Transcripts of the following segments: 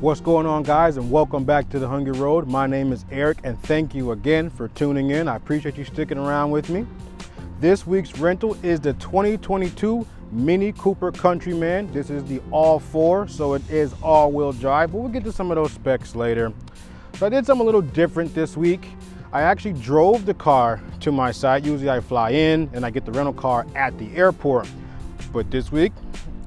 What's going on, guys, and welcome back to the Hungry Road. My name is Eric, and thank you again for tuning in. I appreciate you sticking around with me. This week's rental is the 2022 Mini Cooper Countryman. This is the ALL4, so it is all-wheel drive, but we'll get to some of those specs later. So I did something a little different this week. I actually drove the car to my site. Usually I fly in and I get the rental car at the airport. But this week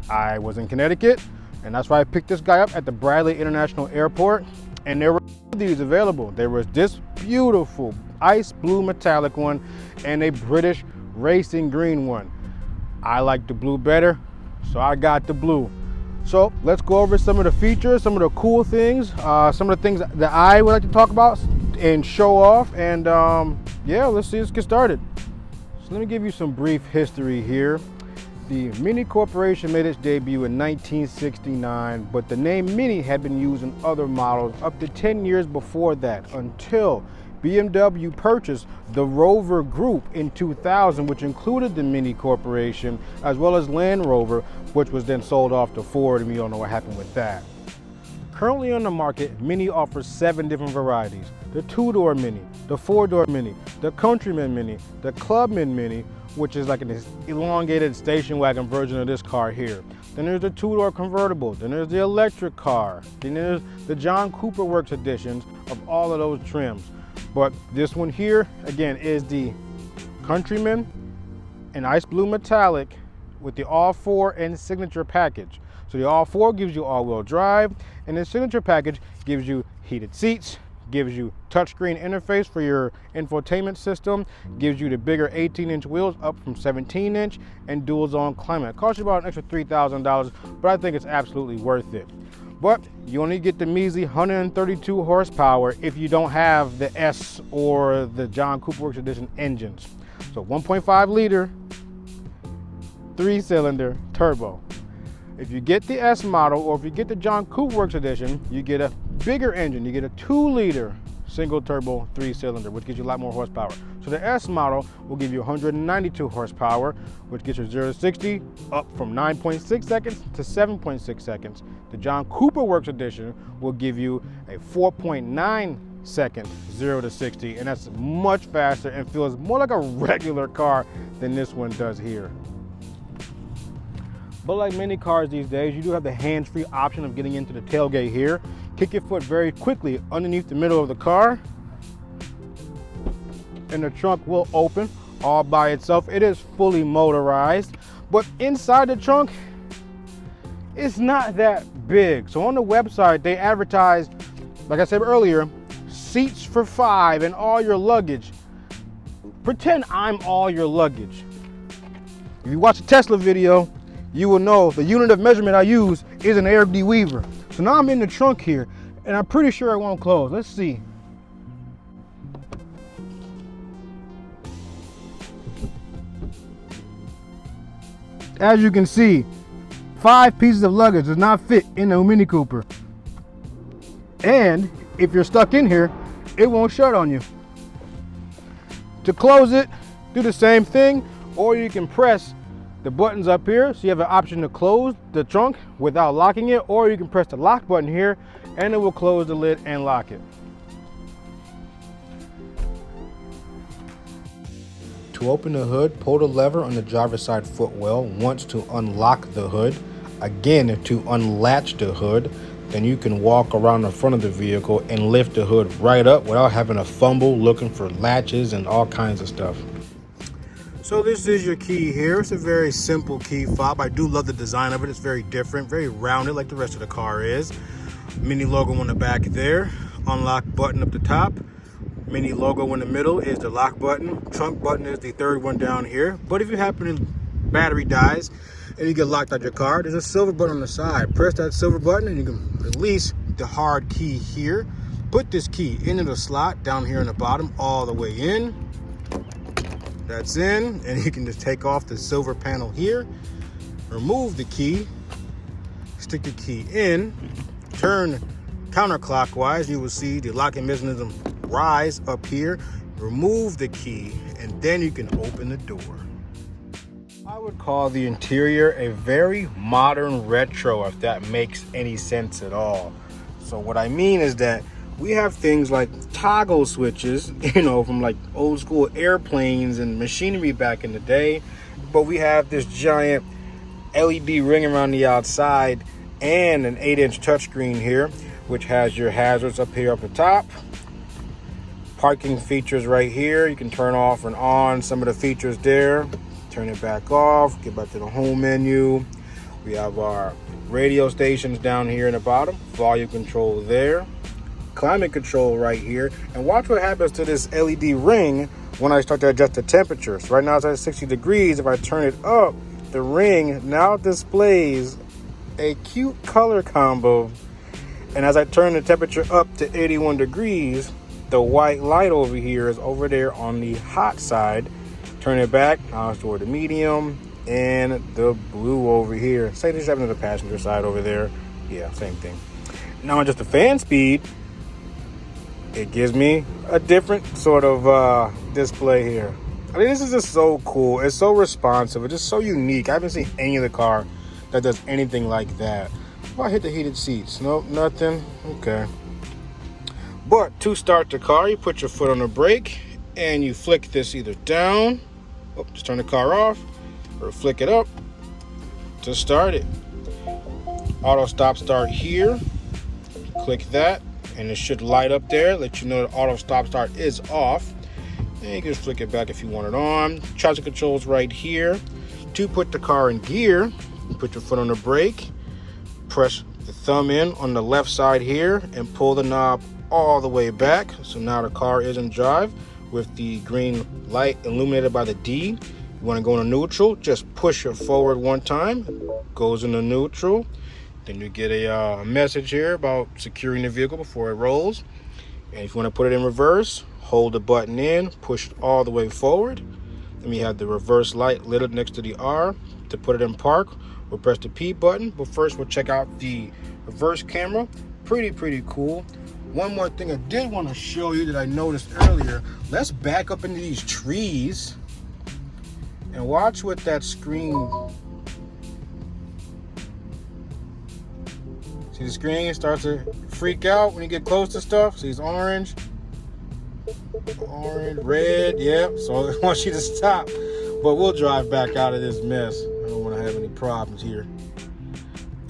I was in Connecticut, and that's why I picked this guy up at the Bradley International Airport. And there were these available. There was this beautiful ice blue metallic one and a British racing green one. I like the blue better, so I got the blue. So let's go over some of the features, some of the cool things, some of the things that I would like to talk about and show off. And yeah, let's get started. So let me give you some brief history here. The Mini Corporation made its debut in 1969, but the name Mini had been used in other models up to 10 years before that, until BMW purchased the Rover Group in 2000, which included the Mini Corporation, as well as Land Rover, which was then sold off to Ford, and we all know what happened with that. Currently on the market, Mini offers 7 different varieties: the 2-door Mini, the 4-door Mini, the Countryman Mini, the Clubman Mini, which is like an elongated station wagon version of this car here. Then there's the 2-door convertible, then there's the electric car, then there's the John Cooper Works editions of all of those trims. But this one here, again, is the Countryman in ice blue metallic with the ALL4 and signature package. So the ALL4 gives you all-wheel drive, and the signature package gives you heated seats, gives you touchscreen interface for your infotainment system, gives you the bigger 18-inch wheels up from 17-inch, and dual zone climate. It costs you about an extra $3,000, but I think it's absolutely worth it. But you only get the measly 132 horsepower if you don't have the S or the John Cooper Works Edition engines. So 1.5 liter, 3-cylinder turbo. If you get the S model, or if you get the John Cooper Works Edition, you get a bigger engine. You get a 2-liter single turbo 3-cylinder, which gives you a lot more horsepower. So the S model will give you 192 horsepower, which gets you 0 to 60 up from 9.6 seconds to 7.6 seconds. The John Cooper Works Edition will give you a 4.9 second 0 to 60, and that's much faster and feels more like a regular car than this one does here. But like many cars these days, you do have the hands-free option of getting into the tailgate here. Kick your foot very quickly underneath the middle of the car, and the trunk will open all by itself. It is fully motorized, but inside the trunk, it's not that big. So on the website, they advertise, like I said earlier, seats for 5 and all your luggage. Pretend I'm all your luggage. If you watch a Tesla video, you will know the unit of measurement I use is an Air D Weaver. So now I'm in the trunk here, and I'm pretty sure it won't close. Let's see. As you can see, 5 pieces of luggage does not fit in the Mini Cooper. And if you're stuck in here, it won't shut on you. To close it, do the same thing, or you can press the buttons up here, so you have an option to close the trunk without locking it, or you can press the lock button here and it will close the lid and lock it. To open the hood, pull the lever on the driver's side footwell once to unlock the hood. Again, to unlatch the hood, then you can walk around the front of the vehicle and lift the hood right up without having to fumble looking for latches and all kinds of stuff. So this is your key here. It's a very simple key fob. I do love the design of it. It's very different, very rounded like the rest of the car is. Mini logo on the back there. Unlock button up the top. Mini logo in the middle is the lock button. Trunk button is the third one down here. But if you happen to battery dies and you get locked out your car, there's a silver button on the side. Press that silver button and you can release the hard key here. Put this key into the slot down here in the bottom all the way in. That's in, and you can just take off the silver panel here, remove the key, stick the key in, turn counterclockwise. You will see the locking mechanism rise up here. Remove the key, and then you can open the door. I would call the interior a very modern retro, if that makes any sense at all. So what I mean is that we have things like toggle switches, you know, from like old school airplanes and machinery back in the day. But we have this giant LED ring around the outside and an 8-inch touchscreen here, which has your hazards up here up the top. Parking features right here. You can turn off and on some of the features there. Turn it back off, get back to the home menu. We have our radio stations down here in the bottom, volume control there, climate control right here. And watch what happens to this LED ring when I start to adjust the temperature. So right now it's at 60 degrees. If I turn it up, the ring now displays a cute color combo. And as I turn the temperature up to 81 degrees, the white light over here is over there on the hot side. Turn it back, now it's toward the medium, and the blue over here. Same thing's happening to the passenger side over there. Yeah, same thing. Now on just the fan speed, it gives me a different sort of display here. I mean, this is just so cool. It's so responsive. It's just so unique. I haven't seen any other car that does anything like that. Oh, I hit the heated seats. Nope, nothing. Okay. But to start the car, you put your foot on the brake and you flick this either down, just turn the car off, or flick it up to start it. Auto stop start here. Click that and it should light up there, let you know that auto stop start is off. And you can just flick it back if you want it on. Traction controls right here. To put the car in gear, you put your foot on the brake, press the thumb in on the left side here and pull the knob all the way back. So now the car is in drive with the green light illuminated by the D. You want to go into neutral, just push it forward one time, goes into neutral. Then you get a message here about securing the vehicle before it rolls. And if you want to put it in reverse, hold the button in, push it all the way forward. Then we have the reverse light lit up next to the R. To put it in park, we'll press the P button. But first we'll check out the reverse camera. Pretty cool. One more thing I did want to show you that I noticed earlier. Let's back up into these trees and watch what that screen. See the screen starts to freak out when you get close to stuff. See it's orange, red, yeah. So it wants you to stop. But we'll drive back out of this mess. I don't want to have any problems here.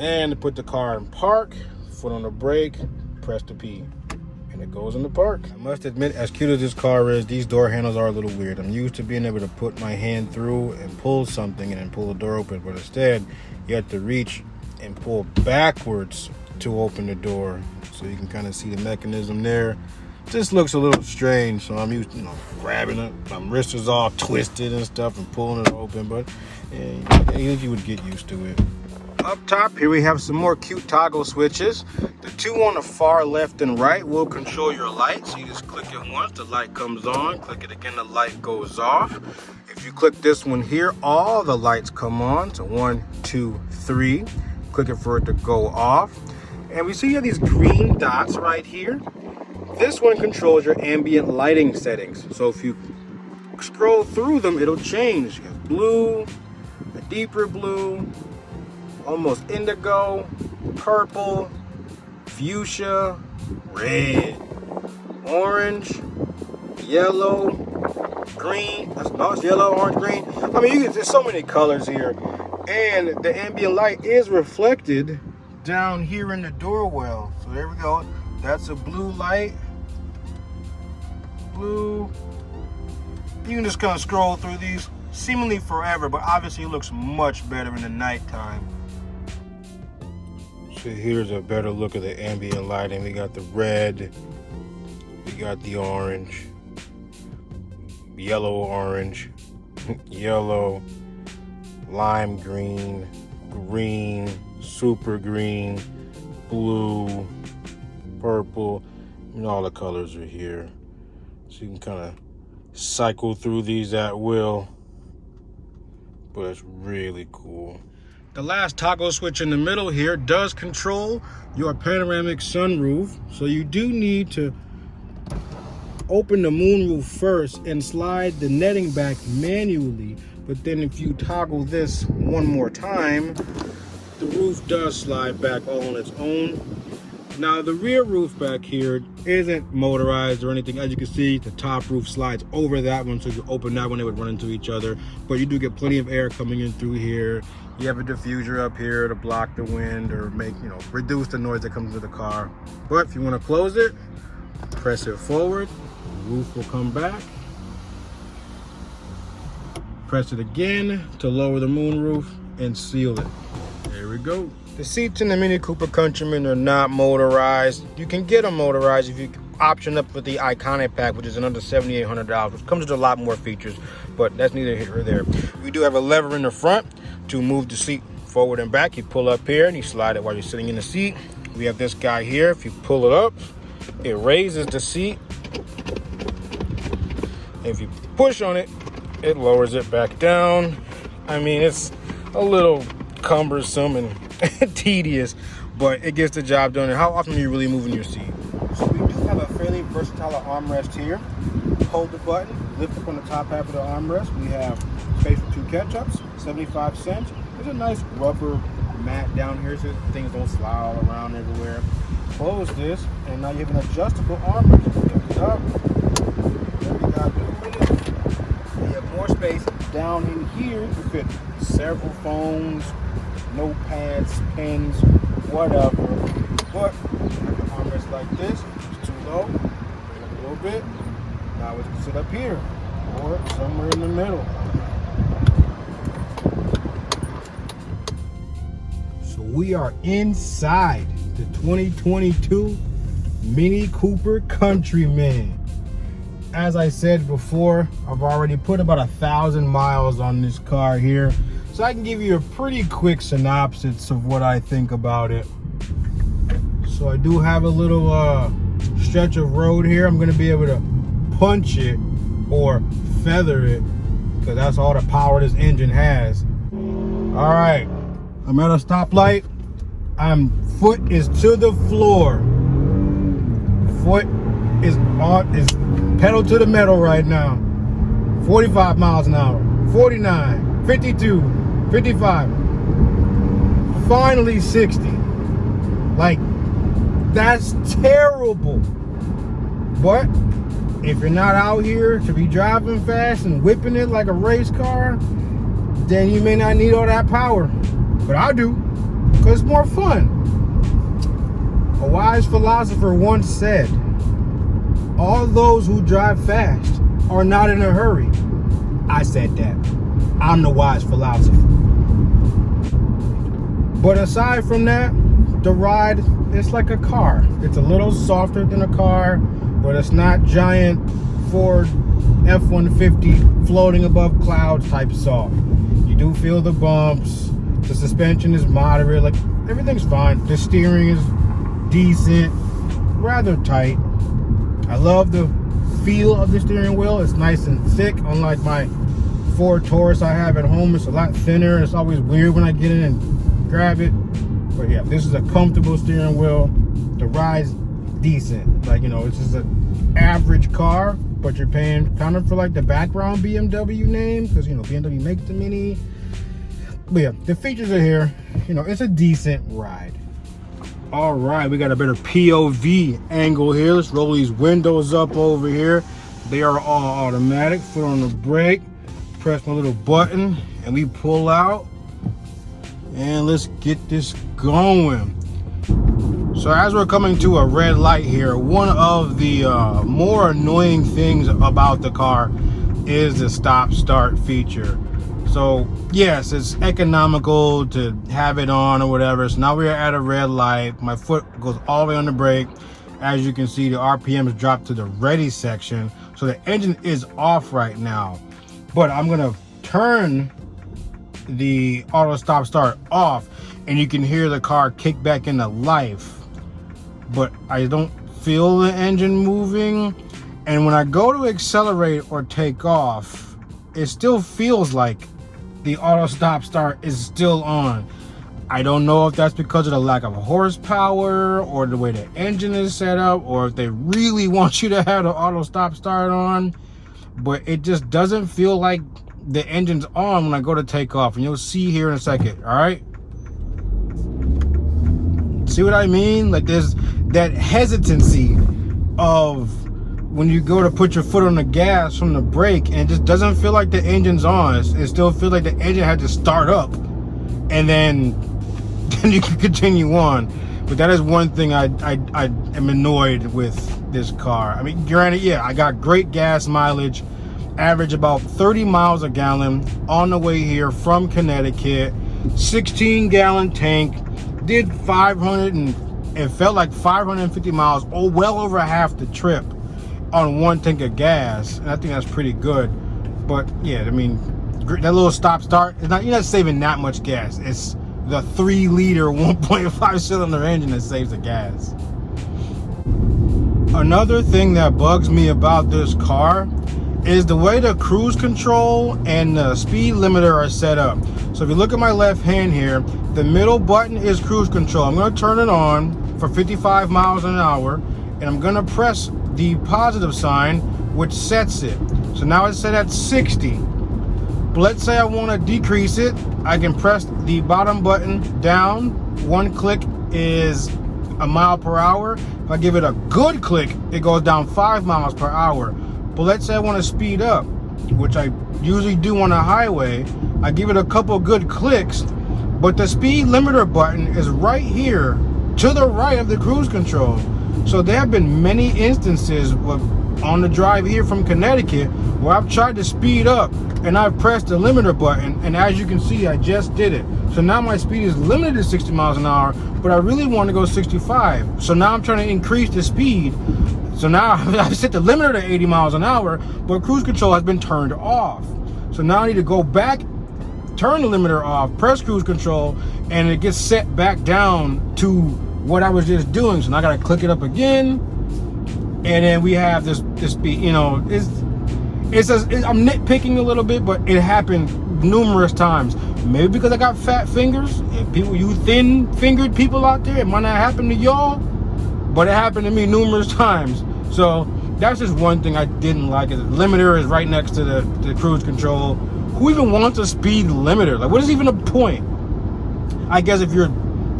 And to put the car in park, foot on the brake, press the P, and it goes in the park. I must admit, as cute as this car is, these door handles are a little weird. I'm used to being able to put my hand through and pull something and then pull the door open, but instead you have to reach and pull backwards to open the door. So you can kind of see the mechanism there. Just looks a little strange, so I'm used to, grabbing it. My wrist is all twisted and stuff and pulling it open, but yeah, you would get used to it. Up top here we have some more cute toggle switches. The two on the far left and right will control your light. So you just click it once, the light comes on. Click it again, the light goes off. If you click this one here, all the lights come on. So 1, 2, 3. Click it for it to go off. And we see you have these green dots right here. This one controls your ambient lighting settings. So if you scroll through them, it'll change. You have blue, a deeper blue, almost indigo, purple, fuchsia, red, orange, yellow, green. It's yellow, orange, green. I mean, there's so many colors here. And the ambient light is reflected down here in the door well. So there we go. That's a blue light. Blue. You can just kind of scroll through these seemingly forever, but obviously it looks much better in the nighttime. So here's a better look at the ambient lighting. We got the red, we got the orange, yellow, orange, yellow, lime green, green, super green, blue, purple, and all the colors are here. So you can kind of cycle through these at will, but it's really cool. The last toggle switch in the middle here does control your panoramic sunroof. So you do need to open the moonroof first and slide the netting back manually. But then if you toggle this one more time, the roof does slide back all on its own. Now the rear roof back here isn't motorized or anything. As you can see, the top roof slides over that one, so if you open that one, they would run into each other. But you do get plenty of air coming in through here. You have a diffuser up here to block the wind or make, reduce the noise that comes into the car. But if you want to close it, press it forward, the roof will come back. Press it again to lower the moonroof and seal it. There we go. The seats in the Mini Cooper Countryman are not motorized. You can get them motorized if you option up with the Iconic Pack, which is another $7,800, which comes with a lot more features, but that's neither here nor there. We do have a lever in the front to move the seat forward and back. You pull up here and you slide it while you're sitting in the seat. We have this guy here. If you pull it up, it raises the seat. If you push on it, it lowers it back down. I mean, it's a little cumbersome and tedious, but it gets the job done. And how often are you really moving your seat? So we do have a fairly versatile armrest here. Hold the button, lift up on the top half of the armrest. We have space for 2 ketchups, 75 cents. There's a nice rubber mat down here so things don't slide all around everywhere. Close this, and now you have an adjustable armrest. Lift it up. There we got it. You have more space down in here to fit several phones, notepads, pens, whatever. But like an armrest like this, it's too low. Bring it up a little bit. Now we can sit up here or somewhere in the middle. So we are inside the 2022 Mini Cooper Countryman. As I said before, I've already put about 1,000 miles on this car here, so I can give you a pretty quick synopsis of what I think about it. So I do have a little stretch of road here. I'm gonna be able to punch it or feather it, because that's all the power this engine has. All right, I'm at a stoplight. Foot is to the floor. Foot is pedal to the metal right now. 45 miles an hour, 49, 52, 55, finally 60. Like, that's terrible. But if you're not out here to be driving fast and whipping it like a race car, then you may not need all that power. But I do, because it's more fun. A wise philosopher once said, all those who drive fast are not in a hurry. I said that. I'm the wise philosopher. But aside from that, the ride is like a car. It's a little softer than a car, but it's not giant Ford F-150 floating above clouds type soft. You do feel the bumps. The suspension is moderate. Like, everything's fine. The steering is decent, rather tight. I love the feel of the steering wheel. It's nice and thick, unlike my Ford Taurus I have at home. It's a lot thinner. It's always weird when I get in and grab it. But yeah, this is a comfortable steering wheel. The ride's decent. Like, it's just an average car, but you're paying kind of for like the background BMW name, because BMW makes the Mini. But yeah, the features are here. It's a decent ride. All right, we got a better POV angle here. Let's roll these windows up over here. They are all automatic. Foot on the brake, press my little button, and we pull out. And let's get this going. So as we're coming to a red light here, one of the more annoying things about the car is the stop start feature. So yes, it's economical to have it on or whatever. So now we're at a red light. My foot goes all the way on the brake. As you can see, the RPMs dropped to the ready section. So the engine is off right now. But I'm gonna turn the auto stop start off, and you can hear the car kick back into life. But I don't feel the engine moving. And when I go to accelerate or take off, it still feels like the auto stop start is still on. I don't know if that's because of the lack of horsepower or the way the engine is set up, or if they really want you to have the auto stop start on, but it just doesn't feel like the engine's on when I go to take off, and you'll see here in a second. All right, see what I mean? Like, there's that hesitancy of when you go to put your foot on the gas from the brake, and it just doesn't feel like the engine's on. It still feels like the engine had to start up, and then you can continue on. But that is one thing I am annoyed with this car. I mean, granted, yeah, I got great gas mileage, average about 30 miles a gallon on the way here from Connecticut, 16-gallon tank, did 500 and it felt like 550 miles, or well over half the trip on one tank of gas, and I think that's pretty good. But yeah, I mean, that little stop start, you're not saving that much gas. It's the 3-liter 1.5 cylinder engine that saves the gas. Another thing that bugs me about this car is the way the cruise control and the speed limiter are set up. So if you look at my left hand here, the middle button is cruise control. I'm going to turn it on for 55 miles an hour, and I'm going to press the positive sign, which sets it. So now it's set at 60. But let's say I want to decrease it. I can press the bottom button down. One click is a mile per hour. If I give it a good click, it goes down 5 miles per hour. But let's say I want to speed up, which I usually do on a highway. I give it a couple good clicks, but the speed limiter button is right here to the right of the cruise control. So there have been many instances on the drive here from Connecticut where I've tried to speed up and I've pressed the limiter button, and as you can see, I just did it. So now my speed is limited to 60 miles an hour, but I really want to go 65. So now I'm trying to increase the speed. So now I've set the limiter to 80 miles an hour, but cruise control has been turned off. So now I need to go back, turn the limiter off, press cruise control, and it gets set back down to what I was just doing. So now I gotta click it up again, and then we have this speed. You know, I'm nitpicking a little bit, but it happened numerous times. Maybe because I got fat fingers. If you thin-fingered people out there, it might not happen to y'all, but it happened to me numerous times. So that's just one thing I didn't like. Is the limiter is right next to the cruise control. Who even wants a speed limiter? Like, what is even the point? I guess if you're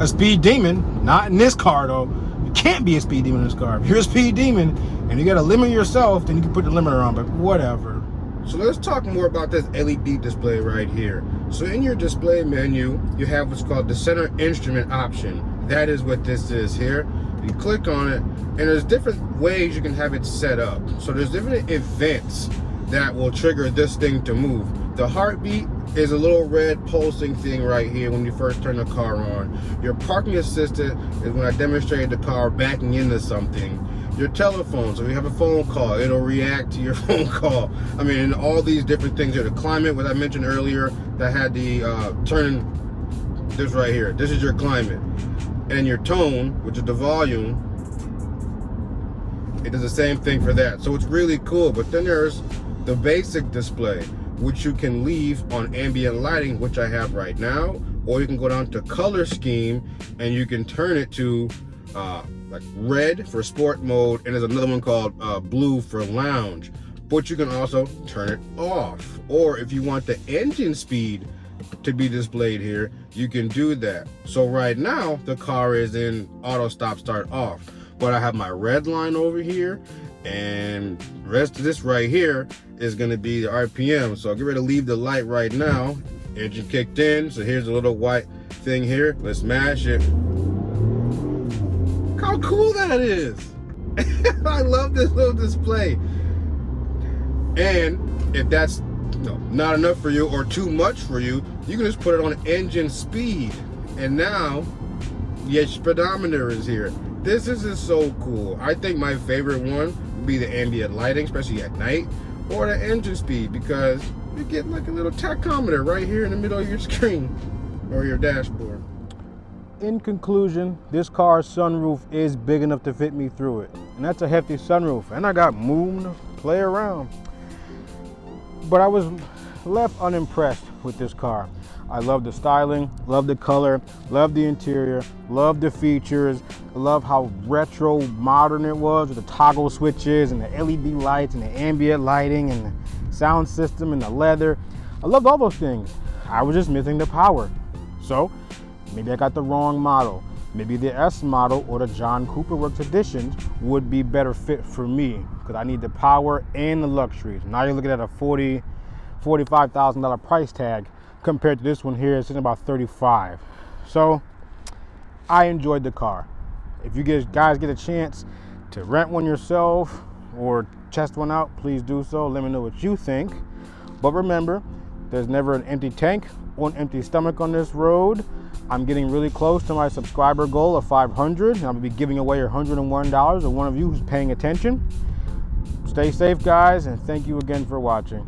a speed demon, not in this car though, you can't be a speed demon in this car. If you're a speed demon and you gotta limit yourself, then you can put the limiter on, but whatever. So let's talk more about this LED display right here. So in your display menu, you have what's called the center instrument option. That is what this is here. You click on it, and there's different ways you can have it set up. So there's different events that will trigger this thing to move. The heartbeat is a little red pulsing thing right here when you first turn the car on. Your parking assistant is when I demonstrated the car backing into something. Your telephone, so if you have a phone call, it'll react to your phone call. I mean, and all these different things here. The climate, what I mentioned earlier, that had the turn this right here. This is your climate. And your tone, which is the volume, it does the same thing for that. So it's really cool. But then there's the basic display, which you can leave on ambient lighting, which I have right now, or you can go down to color scheme and you can turn it to like red for sport mode, and there's another one called blue for lounge. But you can also turn it off, or if you want the engine speed to be displayed here, you can do that. So right now the car is in auto stop start off, but I have my red line over here, and the rest of this right here is going to be the RPM. So I'll get ready to leave the light right now. Engine kicked in, so here's a little white thing here. Let's mash it. Look how cool that is. I love this little display. And if that's not enough for you or too much for you, you can just put it on engine speed, and now your speedometer is here. This is just so cool. I think my favorite one would be the ambient lighting, especially at night, or the engine speed, because you get like a little tachometer right here in the middle of your screen or your dashboard. In conclusion, this car's sunroof is big enough to fit me through it, and that's a hefty sunroof, and I got room to play around. But I was left unimpressed with this car. I love the styling, love the color, love the interior, love the features, love how retro modern it was with the toggle switches and the LED lights and the ambient lighting and the sound system and the leather. I loved all those things. I was just missing the power. So maybe I got the wrong model. maybe the S model or the John Cooper Works editions would be better fit for me, because I need the power and the luxuries. Now you're looking at a $45,000 price tag compared to this one here. It's in about $35,000. So I enjoyed the car. If you guys get a chance to rent one yourself or test one out, please do so. Let me know what you think. But remember, there's never an empty tank or an empty stomach on this road. I'm getting really close to my subscriber goal of 500, and I'm gonna be giving away $101 to one of you who's paying attention. Stay safe, guys, and thank you again for watching.